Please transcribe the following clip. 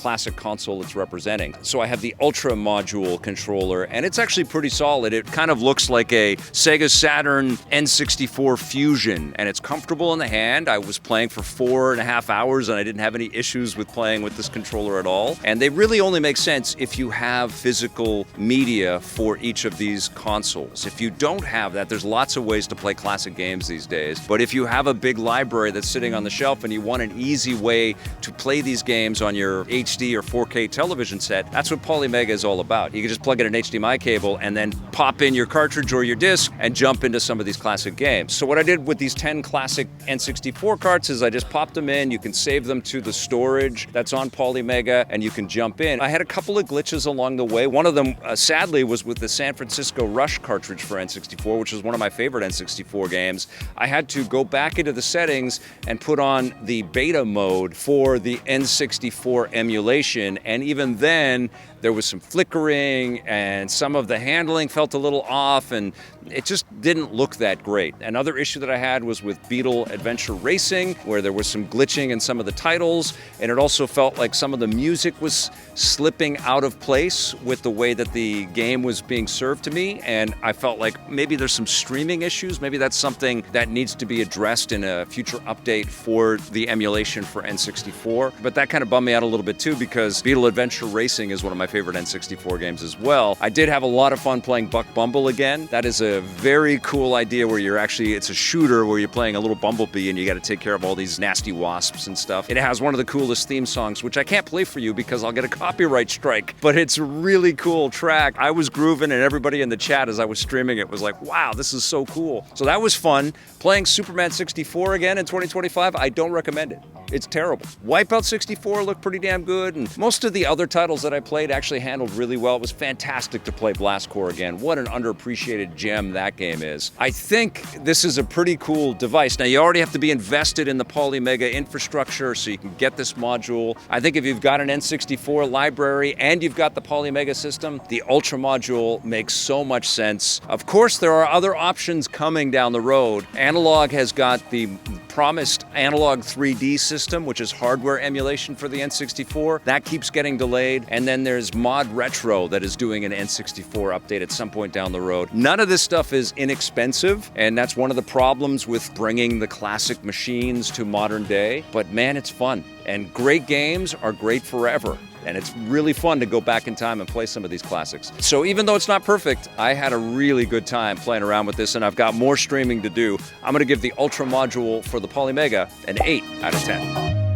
classic console it's representing. So I have the Ultra Module controller, and it's actually pretty solid. It kind of looks like a Sega Saturn N64 Fusion, and it's comfortable in the hand. I was playing for 4.5 hours, and I didn't have any issues with playing with this controller at all. And they really only make sense if you have physical media for each of these consoles. If you don't have that, there's lots of ways to play classic games these days. But if you have a big library that's sitting on the shelf and you want an easy way to play these games on your HD or 4K television set, that's what Polymega is all about. You can just plug in an HDMI cable and then pop in your cartridge or your disc and jump into some of these classic games. So what I did with these 10 classic N64 carts is I just popped them in. You can save them to the storage that's on Polymega and you can jump in. I had a couple of glitches along the way. One of them, sadly, was with the San Francisco Rush cartridge for N64, which was one of my favorite N64 games. I had to go back into the settings and put on the beta mode for the N64 emulation, and even then there was some flickering and some of the handling felt a little off and it just didn't look that great. Another issue that I had was with Beetle Adventure Racing, where there was some glitching in some of the titles, and it also felt like some of the music was slipping out of place with the way that the game was being served to me, and I felt like maybe there's some streaming issues. Maybe that's something that needs to be addressed in a future update for the emulation for N64. But that kind of bummed me out a little bit too, because Beetle Adventure Racing is one of my favorite N64 games as well. I did have a lot of fun playing Buck Bumble again. That is a very cool idea where it's a shooter where you're playing a little bumblebee and you got to take care of all these nasty wasps and stuff. It has one of the coolest theme songs, which I can't play for you because I'll get a copyright strike, but it's a really cool track. I was grooving and everybody in the chat as I was streaming it was like, wow, this is so cool. So that was fun. Playing Superman 64 again in 2025, I don't recommend it. It's terrible. Wipeout 64 looked pretty damn good, and most of the other titles that I played actually handled really well. It was fantastic to play Blast Corps again. What an underappreciated gem that game is. I think this is a pretty cool device. Now, you already have to be invested in the Polymega infrastructure so you can get this module. I think if you've got an N64 library and you've got the Polymega system, the Ultra Module makes so much sense. Of course, there are other options coming down the road. Analog has got the promised Analog 3D system, which is hardware emulation for the N64. That keeps getting delayed. And then there's Mod Retro that is doing an N64 update at some point down the road. None of this stuff is inexpensive, and that's one of the problems with bringing the classic machines to modern day. But man, it's fun. And great games are great forever. And it's really fun to go back in time and play some of these classics. So even though it's not perfect, I had a really good time playing around with this, and I've got more streaming to do. I'm gonna give the Ultra Module for the Polymega an 8 out of 10.